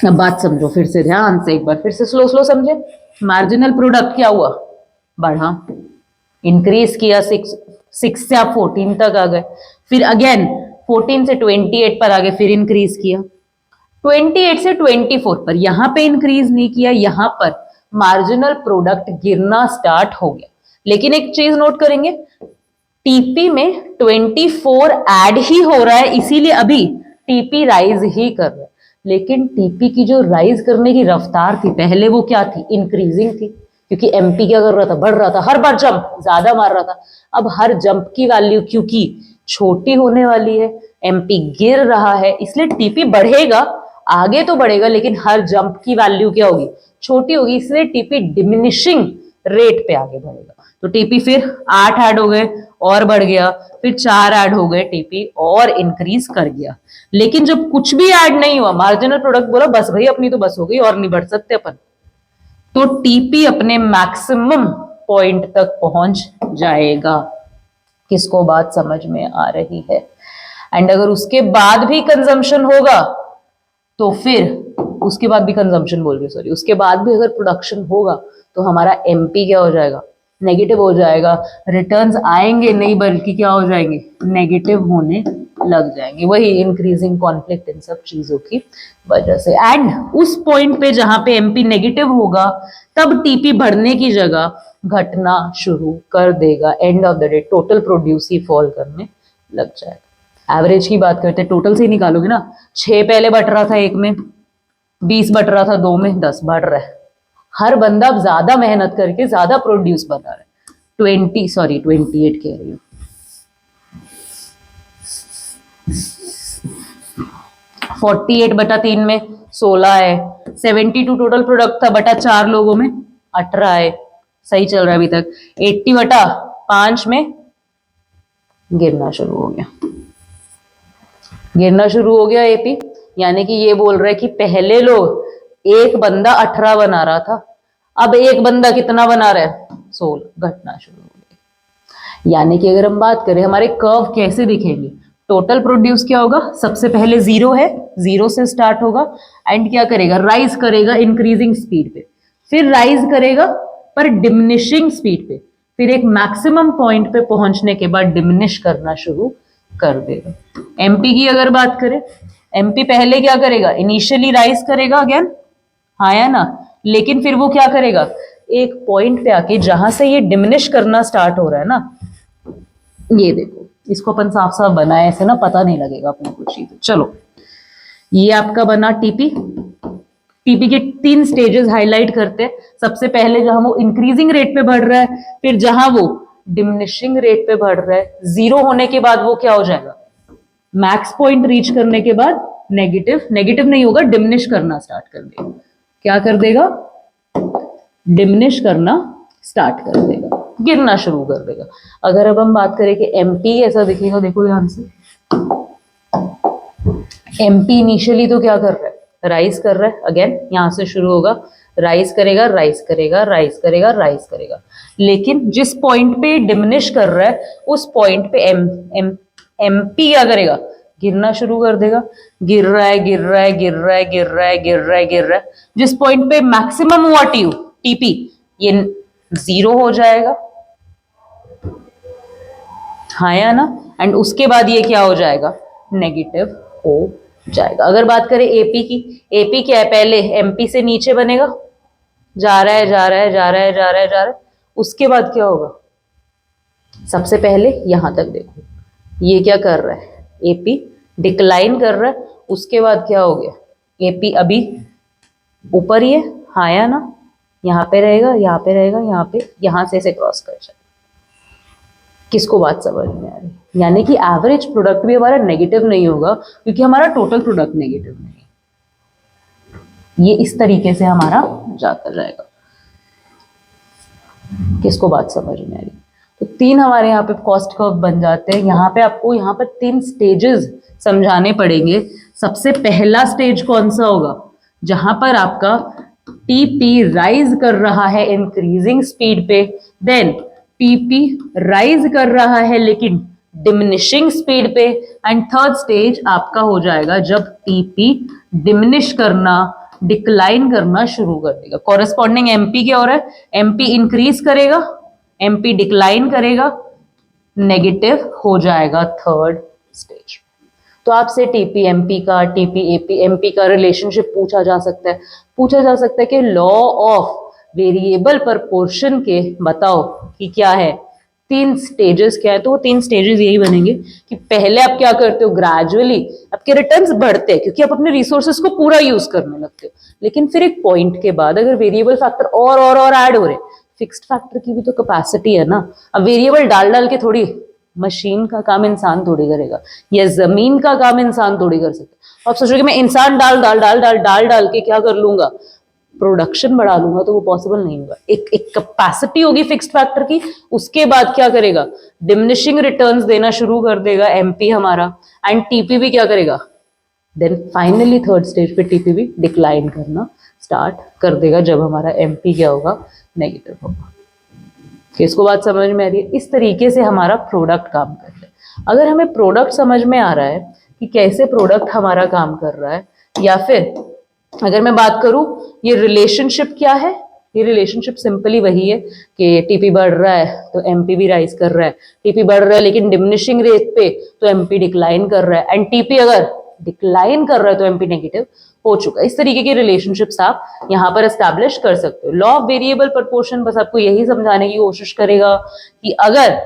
अब बात समझो फिर से ध्यान से, एक बार फिर से स्लो स्लो समझे। मार्जिनल प्रोडक्ट क्या हुआ, बढ़ा, इंक्रीज किया, 6 से आप 14 तक आ गए, फिर अगेन 14 से 28 पर आ गए, फिर इंक्रीज किया 28 से 24 पर, यहां पे इंक्रीज नहीं किया, यहां पर मार्जिनल प्रोडक्ट गिरना स्टार्ट हो गया। लेकिन एक चीज नोट करेंगे, टीपी में 24 ऐड ही हो रहा है, इसीलिए अभी टीपी राइज ही कर रहा है। लेकिन टीपी की जो राइज करने की रफ्तार थी पहले वो क्या थी, इंक्रीजिंग थी, क्योंकि एमपी क्या कर रहा था, बढ़ रहा था, हर बार जंप ज्यादा मार रहा था। अब हर जंप की वैल्यू क्योंकि छोटी होने वाली है, एमपी गिर रहा है, इसलिए टीपी बढ़ेगा, आगे तो बढ़ेगा, लेकिन हर जंप की वैल्यू क्या होगी, छोटी होगी, इसलिए टीपी डिमिनिशिंग रेट पे आगे बढ़ेगा। तो टीपी फिर 8 ऐड हो गए और बढ़ गया, फिर 4 ऐड हो गए, टीपी और इंक्रीज कर गया। लेकिन जब कुछ भी ऐड नहीं हुआ, मार्जिनल प्रोडक्ट बोला बस भाई अपनी तो बस हो गई और नहीं बढ़ सकते अपन, तो टीपी अपने मैक्सिमम पॉइंट तक पहुंच जाएगा। किसको बात समझ में आ रही है? एंड अगर उसके बाद भी कंजम्पशन होगा तो फिर उसके बाद भी कंजम्पशन बोल रही, सॉरी, उसके बाद भी अगर प्रोडक्शन होगा तो हमारा एमपी क्या हो जाएगा, नेगेटिव हो जाएगा, रिटर्न्स आएंगे नहीं बल्कि क्या हो जाएंगे, नेगेटिव होने लग जाएंगे। वही इंक्रीजिंग कॉन्फ्लिक्ट इन सब चीजों की वजह से। एंड उस पॉइंट पे जहां पे एमपी नेगेटिव होगा तब टीपी बढ़ने की जगह घटना शुरू कर देगा। End of the day total produce he fall करने लग जाएगा। एवरेज की बात करते हैं, टोटल से ही निकालोगे ना, 6 पहले बट रहा था 1 में, 20 बट रहा था 2 में, 10 बढ़ रहा है। हर बंदा अब ज्यादा मेहनत करके ज्यादा प्रोड्यूस बना रहा है। 28 कह रही हूँ, 48/3 में 16 है, 72 टोटल प्रोडक्ट था, बटा 4 लोगों में 18 है, सही चल रहा है अभी तक। 80/5 में गिरना शुरू हो गया, गिरना शुरू हो गया एपी। यानी कि ये बोल रहा है कि पहले लोग एक बंदा 18 बना रहा था, अब एक बंदा कितना बना रहा है, 16, घटना शुरू हो गई। यानी कि अगर हम बात करें हमारे कर्व कैसे दिखेंगे, टोटल प्रोड्यूस क्या होगा, सबसे पहले 0 है, 0 से स्टार्ट होगा एंड क्या करेगा, राइज करेगा इंक्रीजिंग स्पीड पे, फिर राइज करेगा पर डिमिनिशिंग स्पीड पे, फिर एक मैक्सिमम पॉइंट पे पहुंचने के बाद डिमिनिश करना शुरू कर देगा। एमपी की अगर बात करें, एमपी पहले क्या करेगा, इनिशियली राइज करेगा अगेन, हाँ या ना, लेकिन फिर वो क्या करेगा, एक पॉइंट पे आके जहां से ये डिमिनिश करना स्टार्ट हो रहा है ना, ये देखो, इसको अपन साफ साफ बनाए ऐसे ना, पता नहीं लगेगा अपने को चीज। चलो, ये आपका बना टीपी। टीपी के 3 स्टेजेस हाईलाइट करते हैं। सबसे पहले जहां वो इंक्रीजिंग रेट पे बढ़ रहा है, फिर जहां वो डिमिनिशिंग रेट पे बढ़ रहा है, 0 होने के बाद वो क्या हो जाएगा, मैक्स पॉइंट रीच करने के बाद नेगेटिव, नेगेटिव नहीं होगा, डिमिनिश करना स्टार्ट कर देगा। क्या कर देगा, डिमिनिश करना स्टार्ट कर देगा, गिरना शुरू कर देगा। अगर अब हम बात करें कि एमपी ऐसा दिखेगा, देखो ध्यान से, एमपी इनिशियली तो क्या कर रहा है, राइज कर रहा है, अगेन यहां से शुरू होगा, राइज करेगा, राइज करेगा, राइज करेगा, राइज करेगा, लेकिन जिस पॉइंट पे डिमिनिश कर रहा है उस पॉइंट पे एमपी क्या करेगा, गिरना शुरू कर देगा, गिर रहा है, गिर रहा है, गिर रहा है, गिर रहा है, गिर रहा है, गिर रहा है, जिस पॉइंट पे मैक्सिमम हुआ टीपी, ये 0 हो जाएगा, हाँ या ना, एंड उसके बाद ये क्या हो जाएगा, नेगेटिव हो जाएगा। अगर बात करें एपी की, एपी क्या है, पहले एमपी से नीचे बनेगा, जा रहा है, जा रहा है, जा रहा है, जा रहा है, जा रहा है, उसके बाद क्या होगा, सबसे पहले यहां तक देखो, ये क्या कर रहा है, एपी डिक्लाइन कर रहा है, उसके बाद क्या हो गया, एपी अभी ऊपर ही है, हाँ या ना, यहाँ पे रहेगा, यहाँ पे रहेगा, यहाँ पे, यहां से क्रॉस कर जाए। किसको बात समझ में आ रही है? यानी कि एवरेज प्रोडक्ट भी हमारा नेगेटिव नहीं होगा क्योंकि हमारा टोटल प्रोडक्ट नेगेटिव नहीं है। ये इस तरीके से हमारा जाता जाएगा। किसको बात समझ में आ रही? तो 3 हमारे यहाँ पे कॉस्ट कर्व बन जाते हैं। यहाँ पे आपको यहाँ पर 3 स्टेजेस समझाने पड़ेंगे। सबसे पहला स्टेज कौन सा होगा, जहां पर आपका टीपी राइज कर रहा है इंक्रीजिंग स्पीड पे, देन टीपी राइज कर रहा है लेकिन डिमिनिशिंग स्पीड पे, एंड थर्ड स्टेज आपका हो जाएगा जब टीपी डिमिनिश करना, डिक्लाइन करना शुरू कर देगा। कॉरेस्पॉन्डिंग एमपी क्या हो रहा है, एमपी इंक्रीज करेगा, एमपी डिक्लाइन करेगा, नेगेटिव हो जाएगा थर्ड स्टेज। तो आपसे टीपी एमपी का, टीपी एपी एमपी का रिलेशनशिप पूछा जा सकता है। पूछा जा सकता है कि लॉ ऑफ वेरिएबल प्रपोर्शन के बताओ कि क्या है, तीन स्टेजेस क्या है, तो वो तीन स्टेजेस यही बनेंगे कि पहले आप क्या करते हो, ग्रेजुअली आपके रिटर्न्स बढ़ते हैं क्योंकि आप अपने रिसोर्सेज को पूरा यूज करने लगते हो, लेकिन फिर एक पॉइंट के बाद अगर वेरिएबल फैक्टर और ऐड हो रहे, फिक्स्ड फैक्टर की भी तो कैपेसिटी है ना, अब वेरिएबल डाल डाल के थोड़ी मशीन का काम इंसान थोड़ी करेगा, या जमीन का काम इंसान थोड़ी कर सकता। आप सोचो कि मैं इंसान डाल के क्या कर लूंगा, प्रोडक्शन बढ़ा लूंगा, तो वो पॉसिबल नहीं होगा। एक कैपेसिटी होगी फिक्स्ड फैक्टर की, उसके बाद क्या करेगा, डिमिनिशिंग रिटर्न्स देना शुरू कर देगा एमपी हमारा, एंड टीपीवी क्या करेगा, देन फाइनली थर्ड स्टेज पे टीपीवी डिक्लाइन करना स्टार्ट कर देगा जब हमारा एमपी क्या होगा, नेगेटिव होगा। किसको बात समझ में आ रही है? इस तरीके से हमारा प्रोडक्ट काम कर रहा है। अगर हमें प्रोडक्ट समझ में आ रहा है कि कैसे प्रोडक्ट हमारा काम कर रहा है, या फिर अगर मैं बात करूं ये रिलेशनशिप क्या है, ये रिलेशनशिप सिंपली वही है कि टीपी बढ़ रहा है तो एमपी भी राइज कर रहा है, टीपी बढ़ रहा है लेकिन डिमिनिशिंग रेट पे तो एमपी डिक्लाइन कर रहा है, एंड टीपी अगर डिक्लाइन कर रहा है तो एमपी नेगेटिव हो चुका है। इस तरीके की रिलेशनशिप्स आप यहाँ पर एस्टैब्लिश कर सकते हो। लॉ ऑफ वेरिएबल प्रपोर्शन बस आपको यही समझाने की कोशिश करेगा कि अगर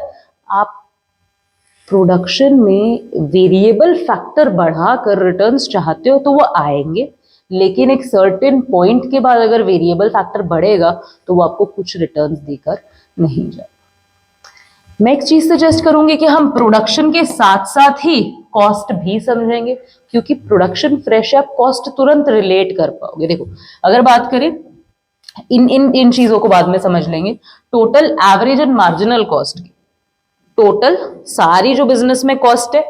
आप प्रोडक्शन में वेरिएबल फैक्टर बढ़ाकर रिटर्न्स चाहते हो तो वो आएंगे, लेकिन एक सर्टेन पॉइंट के बाद अगर वेरिएबल फैक्टर बढ़ेगा तो वो आपको कुछ रिटर्न्स देकर नहीं जाएगा। मैं एक चीज सजेस्ट करूंगी कि हम प्रोडक्शन के साथ साथ ही कॉस्ट भी समझेंगे, क्योंकि प्रोडक्शन फ्रेश है, आप कॉस्ट तुरंत रिलेट कर पाओगे। देखो अगर बात करें इन चीजों को बाद में समझ लेंगे, total average and marginal cost की, टोटल सारी जो बिजनेस में कॉस्ट है,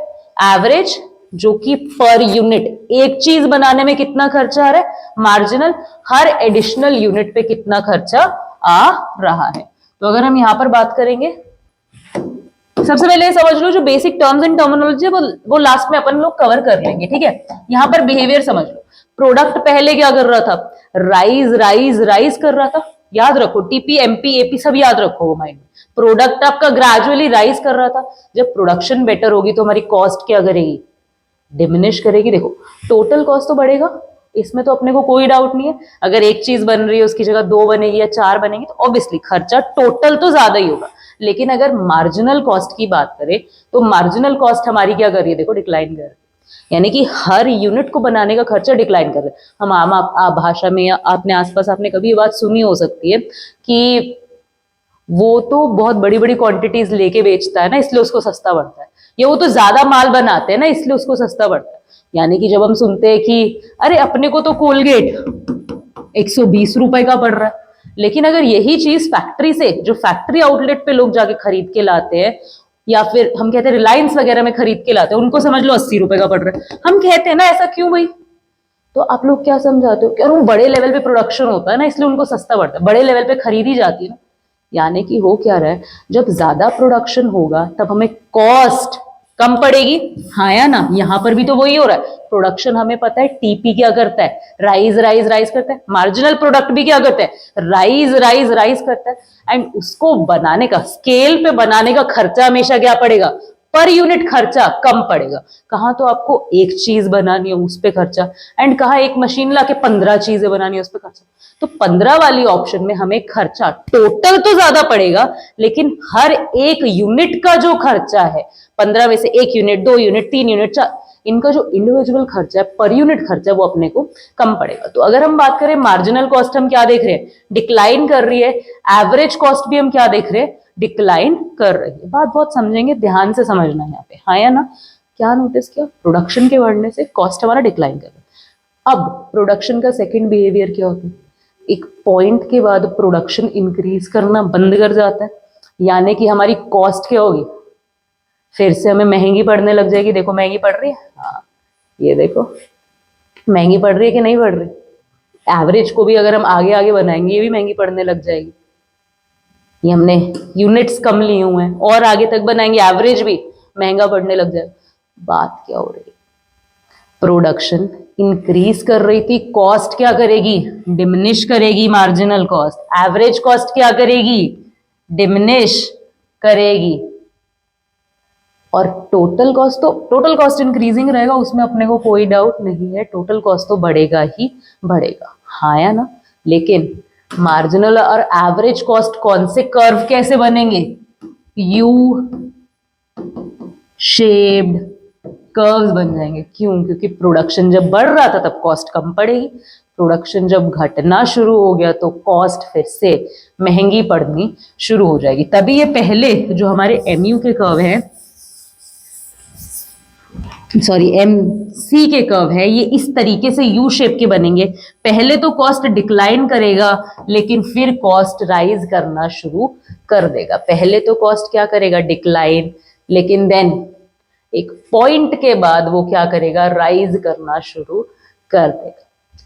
एवरेज जो कि पर यूनिट एक चीज बनाने में कितना खर्चा आ रहा है, मार्जिनल हर एडिशनल यूनिट पे कितना खर्चा आ रहा है। तो अगर हम यहां पर बात करेंगे, सबसे पहले समझ लो जो बेसिक टर्म्स एंड टर्मिनोलॉजी वो लास्ट में अपन लोग कवर कर लेंगे, ठीक है। यहां पर बिहेवियर समझ लो, प्रोडक्ट पहले क्या कर रहा था, राइज कर रहा था, याद रखो टीपी एमपी एपी सब याद रखो वो माइंड में। प्रोडक्ट आपका ग्रेजुअली राइज कर रहा था, जब प्रोडक्शन बेटर होगी तो हमारी कॉस्ट क्या करेगी, डिमिनिश करेगी। देखो टोटल कॉस्ट तो बढ़ेगा, इसमें तो अपने को कोई डाउट नहीं है। अगर एक चीज बन रही है उसकी जगह दो बनेगी या चार बनेगी तो ऑब्वियसली खर्चा टोटल तो ज्यादा ही होगा, लेकिन अगर मार्जिनल कॉस्ट की बात करें तो मार्जिनल कॉस्ट हमारी क्या कर रही है, देखो डिक्लाइन कर रही है, यानी कि हर यूनिट को बनाने का खर्चा डिक्लाइन कर रहा है। हम आम आप भाषा में या आपने आसपास आपने कभी ये बात सुनी हो सकती है कि वो तो बहुत बड़ी बड़ी क्वांटिटीज लेके बेचता है ना इसलिए उसको सस्ता पड़ता है, या वो तो ज्यादा माल बनाते हैं ना इसलिए उसको सस्ता पड़ता है। यानी कि जब हम सुनते हैं कि अरे अपने को तो कोलगेट 120 रुपए का पड़ रहा है, लेकिन अगर यही चीज फैक्ट्री से, जो फैक्ट्री आउटलेट पे लोग जाके खरीद के लाते हैं, या फिर हम कहते हैं रिलायंस वगैरह में खरीद के लाते हैं, उनको समझ लो 80 रुपए का पड़ रहा है, हम कहते हैं ना ऐसा क्यों भाई, तो आप लोग क्या समझाते हो कि वो बड़े लेवल पे प्रोडक्शन होता है ना इसलिए उनको सस्ता पड़ता है, बड़े लेवल पे खरीदी जाती है ना। यानी कि हो क्या रहा है, जब ज्यादा प्रोडक्शन होगा तब हमें कॉस्ट कम पड़ेगी, हाँ या ना, यहां पर भी तो वही हो रहा है। प्रोडक्शन हमें पता है टीपी क्या करता है, राइज करता है, मार्जिनल प्रोडक्ट भी क्या करता है, राइज करता है, एंड उसको बनाने का, स्केल पे बनाने का खर्चा हमेशा क्या पड़ेगा, पर यूनिट खर्चा कम पड़ेगा। कहाँ तो आपको एक चीज बनानी है उस पर खर्चा, एंड कहाँ एक मशीन लाके 15 चीजें बनानी है उस पर खर्चा। तो 15 वाली ऑप्शन में हमें खर्चा टोटल तो ज्यादा पड़ेगा, लेकिन हर एक यूनिट का जो खर्चा है, 15 में से एक यूनिट, 2 यूनिट, 3 यूनिट, 4, इनका जो इंडिविजुअल खर्चा है, पर यूनिट खर्चा, वो अपने को कम पड़ेगा। तो अगर हम बात करें मार्जिनल कॉस्ट, हम क्या देख रहे हैं, डिक्लाइन कर रही है, एवरेज कॉस्ट भी हम क्या देख रहे हैं, डिक्लाइन कर रही है। बात बहुत समझेंगे, ध्यान से समझना है यहाँ पे, हाँ या ना। क्या नोटिस किया, प्रोडक्शन के बढ़ने से कॉस्ट हमारा डिक्लाइन कर रहा है। अब प्रोडक्शन का सेकंड बिहेवियर क्या होता है, एक पॉइंट के बाद प्रोडक्शन इंक्रीज करना बंद कर जाता है, यानी कि हमारी कॉस्ट क्या होगी, फिर से हमें महंगी पड़ने लग जाएगी। देखो महंगी पड़ रही है, हाँ ये देखो महंगी पड़ रही है कि नहीं पड़ रही। एवरेज को भी अगर हम आगे आगे बनाएंगे ये भी महंगी पड़ने लग जाएगी, ये हमने यूनिट्स कम लिए हुए हैं, और आगे तक बनाएंगे एवरेज भी महंगा पड़ने लग जाएगा। बात क्या हो रही है, प्रोडक्शन इंक्रीज कर रही थी, कॉस्ट क्या करेगी, डिमिनिश करेगी, मार्जिनल कॉस्ट, एवरेज कॉस्ट क्या करेगी, डिमिनिश करेगी, और टोटल कॉस्ट इंक्रीजिंग रहेगा, उसमें अपने को कोई डाउट नहीं है, टोटल कॉस्ट तो बढ़ेगा ही बढ़ेगा, हाँ या ना। लेकिन मार्जिनल और एवरेज कॉस्ट कौन से कर्व कैसे बनेंगे, यू शेप्ड कर्व्स बन जाएंगे। क्यों? क्योंकि प्रोडक्शन जब बढ़ रहा था तब कॉस्ट कम पड़ेगी, प्रोडक्शन जब घटना शुरू हो गया तो कॉस्ट फिर से महंगी पड़नी शुरू हो जाएगी। तभी ये पहले जो हमारे एमयू के कर्व है, सॉरी एमसी के कर्व है, ये इस तरीके से यू शेप के बनेंगे। पहले तो कॉस्ट डिक्लाइन करेगा लेकिन फिर कॉस्ट राइज करना शुरू कर देगा। पहले तो कॉस्ट क्या करेगा? डिक्लाइन, लेकिन देन एक पॉइंट के बाद वो क्या करेगा? राइज करना शुरू कर देगा।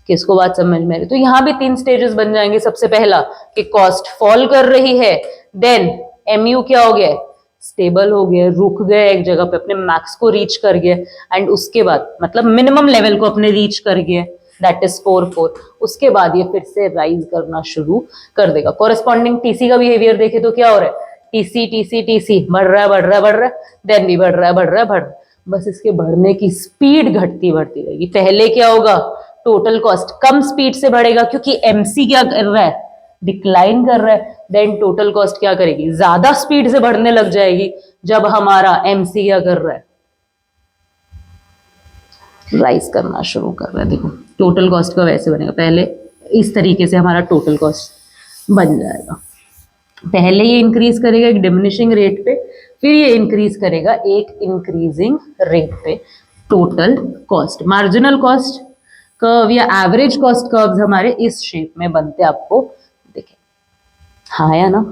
किसको बात समझ में आ रही? तो यहां भी 3 स्टेजेस बन जाएंगे। सबसे पहला कि कॉस्ट फॉल कर रही है, देन एमयू क्या हो गया? स्टेबल हो गया, रुक गया एक जगह पे, अपने मैक्स को रीच कर गया, एंड उसके बाद मतलब मिनिमम लेवल को अपने रीच कर गया, दैट इज 4 उसके बाद ये फिर से राइज करना शुरू कर देगा। कॉरेस्पॉन्डिंग टीसी का बिहेवियर देखे तो क्या हो रहा है? टीसी टीसी टीसी बढ़ रहा है बढ़ रहा है बढ़ रहा है, देन भी बढ़ रहा है बढ़ रहा है बढ़ रहा है। बस इसके बढ़ने की स्पीड घटती बढ़ती रहेगी। पहले क्या होगा? टोटल कॉस्ट कम स्पीड से बढ़ेगा क्योंकि एमसी क्या कर रहा है? डिक्लाइन कर रहा है। देन टोटल कॉस्ट क्या करेगी? ज्यादा स्पीड से बढ़ने लग जाएगी जब हमारा एमसी क्या कर रहा है? राइज करना शुरू कर रहा है। देखो टोटल कॉस्ट का वैसे बनेगा, पहले इस तरीके से हमारा टोटल कॉस्ट बन जाएगा। पहले ये इंक्रीज करेगा एक डिमिनिशिंग रेट पे, फिर ये इंक्रीज करेगा एक इंक्रीजिंग रेट पे total cost. Marginal cost curve या एवरेज कॉस्ट कर्व्स हमारे इस शेप में बनते आपको दिखे। हाँ या ना?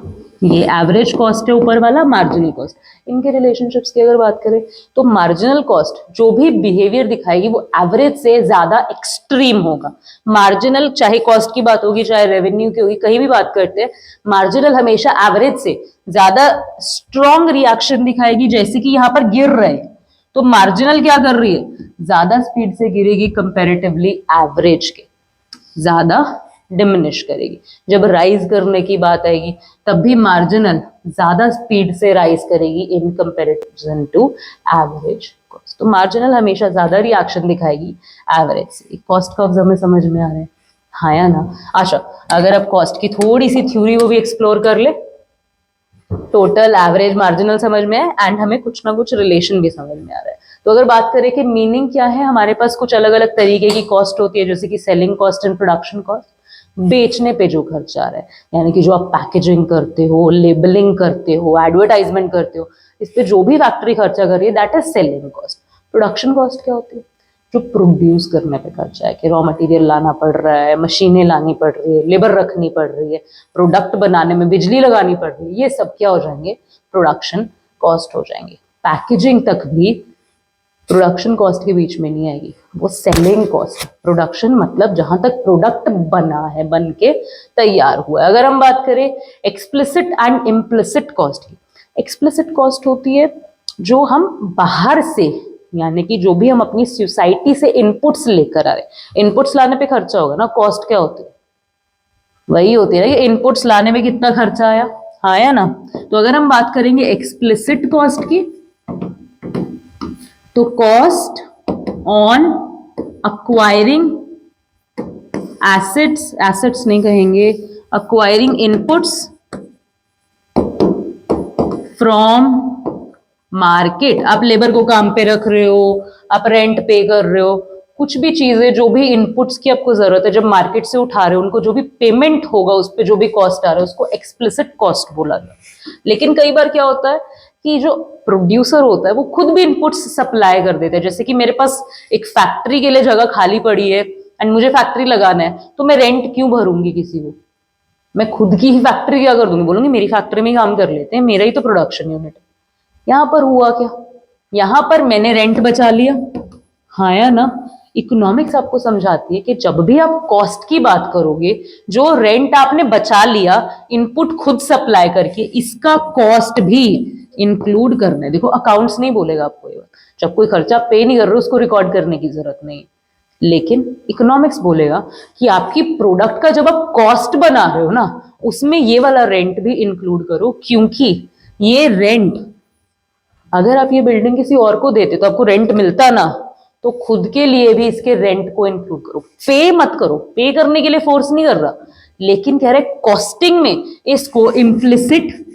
ये एवरेज कॉस्ट है ऊपर वाला, मार्जिनल कॉस्ट। इनके रिलेशनशिप्स की अगर बात करें तो मार्जिनल कॉस्ट जो भी बिहेवियर दिखाएगी वो एवरेज से ज्यादा एक्सट्रीम होगा। मार्जिनल चाहे कॉस्ट की बात होगी चाहे रेवेन्यू की होगी, कहीं भी बात करते हैं, मार्जिनल हमेशा एवरेज से ज्यादा स्ट्रॉन्ग रिएक्शन दिखाएगी। जैसे कि यहाँ पर गिर रहे हैं तो मार्जिनल क्या कर रही है? ज्यादा स्पीड से गिरेगी कंपैरेटिवली एवरेज के, ज्यादा डिमिनिश करेगी। जब राइज करने की बात आएगी तब भी मार्जिनल ज्यादा स्पीड से राइज करेगी in comparison to average cost. तो मार्जिनल हमेशा ज्यादा रिएक्शन दिखाएगी एवरेज से। कॉस्ट कर्व्स हमें समझ में आ रहे हैं? हाँ या ना? अच्छा, अगर आप कॉस्ट की थोड़ी सी थ्योरी वो भी एक्सप्लोर कर ले, टोटल एवरेज मार्जिनल समझ में है एंड हमें कुछ ना कुछ रिलेशन भी समझ में आ रहा है। तो अगर बात करें कि मीनिंग क्या है, हमारे पास कुछ अलग अलग तरीके की कॉस्ट होती है, जैसे कि selling cost and production cost. बेचने पे जो खर्चा आ रहा है, यानी कि जो आप पैकेजिंग करते हो, लेबलिंग करते हो, एडवर्टाइजमेंट करते हो, इस पे जो भी फैक्ट्री खर्चा कर रही है that is selling cost. Production cost क्या होती है? जो प्रोड्यूस करने पे खर्चा है, कि रॉ मटेरियल लाना पड़ रहा है, मशीनें लानी पड़ रही है, लेबर रखनी पड़ रही है, प्रोडक्ट बनाने में बिजली लगानी पड़ रही है, ये सब क्या हो जाएंगे? प्रोडक्शन कॉस्ट हो जाएंगे। पैकेजिंग तक भी प्रोडक्शन कॉस्ट के बीच में नहीं आएगी, वो सेलिंग कॉस्ट। प्रोडक्शन मतलब जहां तक प्रोडक्ट बना है, बन के तैयार हुआ है। अगर हम बात करें एक्सप्लिसिट एंड इम्प्लिसिट कॉस्ट की, एक्सप्लिसिट कॉस्ट होती है जो हम बाहर से, यानी कि जो भी हम अपनी सोसाइटी से इनपुट्स लेकर आ रहे हैं, इनपुट्स लाने पे खर्चा होगा ना, कॉस्ट क्या होती है? वही होती है ना कि इनपुट्स लाने में कितना खर्चा आया, आया ना। तो अगर हम बात करेंगे एक्सप्लिसिट कॉस्ट की, तो cost on acquiring assets, assets नहीं कहेंगे, अक्वायरिंग इनपुट्स फ्रॉम मार्केट। आप लेबर को काम पे रख रहे हो, आप रेंट पे कर रहे हो, कुछ भी चीजें जो भी इनपुट्स की आपको जरूरत है, जब मार्केट से उठा रहे हो, उनको जो भी पेमेंट होगा उस पर जो भी कॉस्ट आ रहा है उसको एक्सप्लिसिट कॉस्ट बोला जाए। लेकिन कई बार क्या होता है कि जो प्रोड्यूसर होता है वो खुद भी इनपुट्स सप्लाई कर देता है। जैसे कि मेरे पास एक फैक्ट्री के लिए जगह खाली पड़ी है एंड मुझे फैक्ट्री लगाना है, तो मैं रेंट क्यों भरूंगी किसी को? मैं खुद की ही फैक्ट्री क्या कर दूंगी, बोलूंगी मेरी फैक्ट्री में ही काम कर लेते हैं, मेरा ही तो प्रोडक्शन यूनिट है। यहां पर हुआ क्या? यहां पर मैंने रेंट बचा लिया। हाँ या ना? इकोनॉमिक्स आपको समझाती है कि जब भी आप कॉस्ट की बात करोगे, जो रेंट आपने बचा लिया इनपुट खुद सप्लाई करके, इसका कॉस्ट भी इंक्लूड करना है। देखो अकाउंट्स नहीं बोलेगा आपको ये बात, जब कोई खर्चा पे नहीं कर रहे हो उसको रिकॉर्ड करने की जरूरत नहीं, लेकिन इकोनॉमिक्स बोलेगा कि आपकी प्रोडक्ट का जब आप कॉस्ट बना रहे हो ना, उसमें ये वाला रेंट भी इंक्लूड करो, क्योंकि ये रेंट, अगर आप ये बिल्डिंग किसी और को देते तो आपको रेंट मिलता ना, तो खुद के लिए भी इसके रेंट को इंक्लूड करो। पे मत करो, पे करने के लिए फोर्स नहीं कर रहा, लेकिन कह रहे कॉस्टिंग में इसको इम्प्लिसिट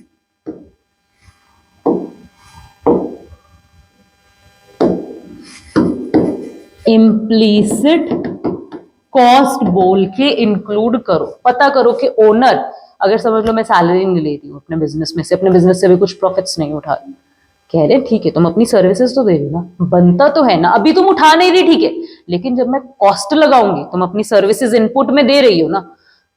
इम्प्लीसिट कॉस्ट बोल के इंक्लूड करो। पता करो कि ओनर, अगर समझ लो मैं सैलरी नहीं ले रही हूँ अपने बिजनेस में से, अपने बिजनेस से भी कुछ प्रॉफिट्स नहीं उठा रही, कह रहे ठीक है तुम अपनी सर्विसेज तो दे रही ना, बनता तो है ना, अभी तुम उठा नहीं रही ठीक है, लेकिन जब मैं कॉस्ट लगाऊंगी, तुम अपनी सर्विसेज इनपुट में दे रही हो ना,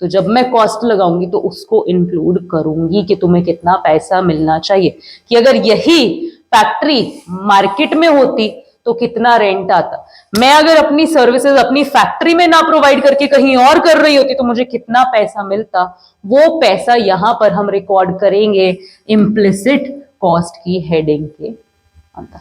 तो जब मैं कॉस्ट लगाऊंगी तो उसको इंक्लूड करूंगी कि तुम्हें कितना पैसा मिलना चाहिए, कि अगर यही फैक्ट्री मार्केट में होती तो कितना रेंट आता, मैं अगर अपनी सर्विसेज अपनी फैक्ट्री में ना प्रोवाइड करके कहीं और कर रही होती तो मुझे कितना पैसा मिलता, वो पैसा यहां पर हम रिकॉर्ड करेंगे इम्प्लिसिट कॉस्ट की हेडिंग के अंदर।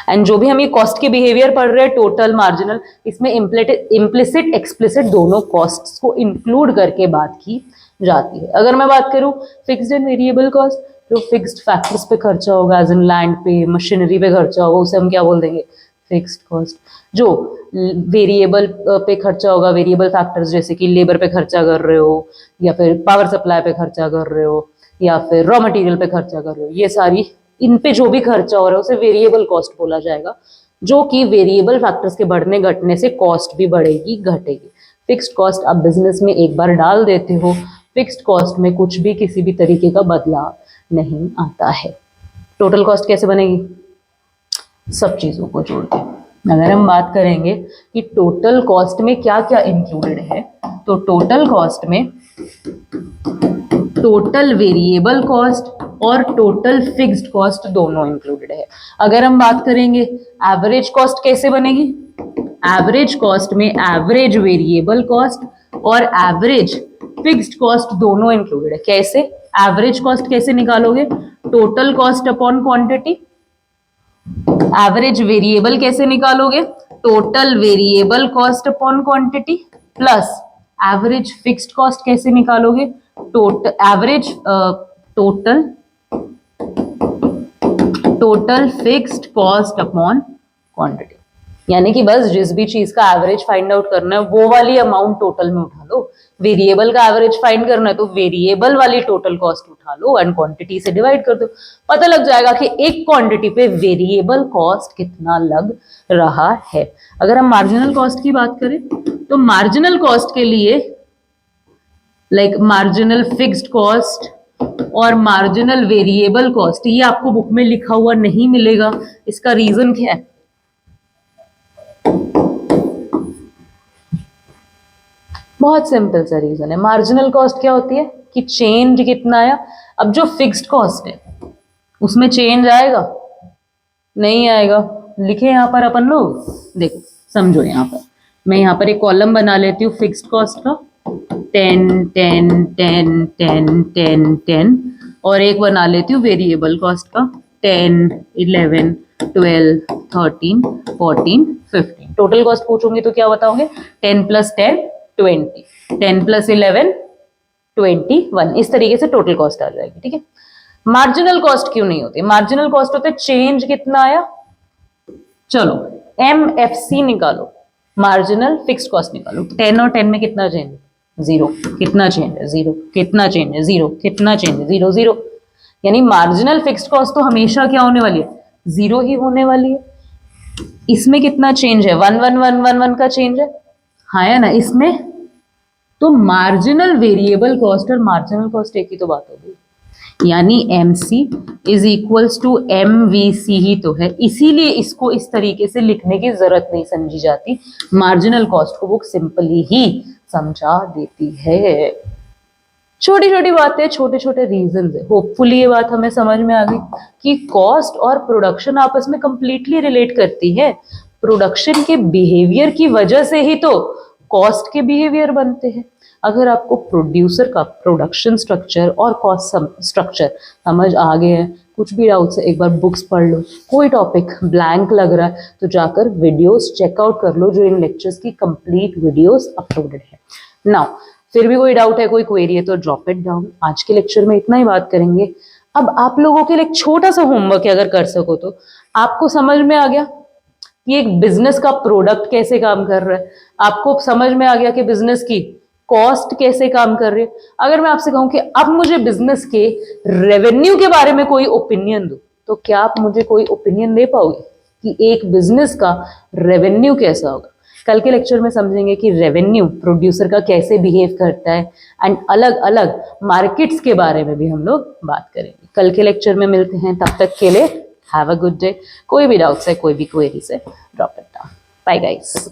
एंड जो भी हम ये कॉस्ट के बिहेवियर पढ़ रहे हैं, टोटल, मार्जिनल, इसमें इम्प्लिसिट एक्सप्लिसिट दोनों कॉस्ट्स को इंक्लूड करके बात की जाती है। अगर मैं बात करूं फिक्स्ड एंड वेरिएबल कॉस्ट, जो फिक्स्ड फैक्टर्स पे खर्चा होगा, एज इन लैंड पे, मशीनरी पे खर्चा होगा, उसे हम क्या बोल देंगे, फिक्स्ड कॉस्ट। जो वेरिएबल पे खर्चा होगा, वेरिएबल फैक्टर्स जैसे कि लेबर पे खर्चा कर रहे हो, या फिर पावर सप्लाई पे खर्चा कर रहे हो, या फिर रॉ मटेरियल पे खर्चा कर रहे हो, ये सारी, इन पे जो भी खर्चा हो रहा है उसे वेरिएबल कॉस्ट बोला जाएगा, जो कि वेरिएबल फैक्टर्स के बढ़ने घटने से कॉस्ट भी बढ़ेगी घटेगी। फिक्स्ड कॉस्ट आप बिजनेस में एक बार डाल देते हो, फिक्स्ड कॉस्ट में कुछ भी किसी भी तरीके का बदलाव नहीं आता है। टोटल कॉस्ट कैसे बनेगी, सब चीजों को जोड़ के। अगर हम बात करेंगे कि टोटल कॉस्ट में क्या क्या इंक्लूडेड है, तो टोटल कॉस्ट में टोटल वेरिएबल कॉस्ट और टोटल फिक्स्ड कॉस्ट दोनों इंक्लूडेड है। अगर हम बात करेंगे एवरेज कॉस्ट कैसे बनेगी, एवरेज कॉस्ट में एवरेज वेरिएबल कॉस्ट और एवरेज फिक्स्ड कॉस्ट दोनों इंक्लूडेड है। कैसे, एवरेज कॉस्ट कैसे निकालोगे, total cost upon quantity. Average variable कैसे निकालोगे, total variable cost upon quantity, plus average fixed cost कैसे निकालोगे, total average total fixed cost upon quantity. यानी कि बस जिस भी चीज का एवरेज फाइंड आउट करना है वो वाली अमाउंट टोटल में उठा लो, वेरिएबल का एवरेज फाइंड करना है तो वेरिएबल वाली टोटल कॉस्ट उठा लो एंड क्वांटिटी से डिवाइड कर दो, पता लग जाएगा कि एक क्वांटिटी पे वेरिएबल कॉस्ट कितना लग रहा है। अगर हम मार्जिनल कॉस्ट की बात करें तो मार्जिनल कॉस्ट के लिए लाइक मार्जिनल फिक्स्ड कॉस्ट और मार्जिनल वेरिएबल कॉस्ट, ये आपको बुक में लिखा हुआ नहीं मिलेगा। इसका रीजन क्या है, बहुत सिंपल सा रीजन है। मार्जिनल कॉस्ट क्या होती है कि चेंज कितना आया। अब जो फिक्स्ड कॉस्ट है उसमें चेंज आएगा, नहीं आएगा। लिखे यहाँ पर अपन लोग, देखो समझो, यहाँ पर मैं यहाँ पर एक कॉलम बना लेती हूँ फिक्स्ड कॉस्ट का, 10 10 10 10 10 10, और एक बना लेती हूँ वेरिएबल कॉस्ट का 10 11 12 13 14 15। टोटल कॉस्ट पूछूंगी तो क्या बताओगे, 10 + 10 20, 10 + 11 21, इस तरीके से टोटल कॉस्ट आ जाएगी। ठीक है, मार्जिनल कॉस्ट क्यों नहीं होती, मार्जिनल कॉस्ट होते चेंज कितना आया। चलो MFC निकालो, मार्जिनल फिक्स्ड कॉस्ट निकालो, 10 और 10 में कितना चेंज है, 0, कितना चेंज है 0, कितना चेंज है 0, कितना चेंज है 0 0, यानी मार्जिनल फिक्स्ड कॉस्ट तो हमेशा क्या होने वाली है, 0 ही होने वाली है। इसमें कितना चेंज है, 1 1 1 1 1 का चेंज है, हाँ है ना। इसमें तो मार्जिनल वेरिएबल कॉस्ट और मार्जिनल कॉस्ट एक ही तो बात हो गई, यानी MC is equals to MVC ही तो है, इसीलिए इसको इस तरीके से लिखने की जरूरत नहीं समझी जाती। मार्जिनल कॉस्ट को बुक सिंपली ही समझा देती है। छोटी छोटी बातें, छोटे छोटे रीजन है। होपफुली ये बात हमें समझ में आ गई कि कॉस्ट और प्रोडक्शन आपस में कंप्लीटली रिलेट करती है। प्रोडक्शन के बिहेवियर की वजह से ही तो कॉस्ट के बिहेवियर बनते हैं। अगर आपको प्रोड्यूसर का प्रोडक्शन स्ट्रक्चर और कॉस्ट स्ट्रक्चर समझ आ गए हैं, कुछ भी डाउट्स है एक बार बुक्स पढ़ लो, कोई टॉपिक ब्लैंक लग रहा है तो जाकर वीडियोस चेकआउट कर लो, जो इन लेक्चर्स की कंप्लीट वीडियोस अपलोडेड है। नाउ फिर भी कोई डाउट है, कोई क्वेरी है तो ड्रॉप इट डाउन। आज के लेक्चर में इतना ही बात करेंगे। अब आप लोगों के लिए एक छोटा सा होमवर्क है, अगर कर सको तो। आपको समझ में आ गया कि एक बिजनेस का प्रोडक्ट कैसे काम कर रहा है, आपको समझ में आ गया कि बिजनेस की कॉस्ट कैसे काम कर रही है। अगर मैं आपसे कहूं कि अब मुझे बिजनेस के रेवेन्यू के बारे में कोई ओपिनियन दो, तो क्या आप मुझे कोई ओपिनियन दे पाओगे? कि एक बिजनेस का रेवेन्यू कैसा होगा। कल के लेक्चर में समझेंगे कि रेवेन्यू प्रोड्यूसर का कैसे बिहेव करता है एंड अलग अलग मार्केट्स के बारे में भी हम लोग बात करेंगे। कल के लेक्चर में मिलते हैं, तब तक के लिए हैव अ गुड डे। कोई भी डाउट्स है, कोई भी क्वेरीज है, drop it down. Bye guys.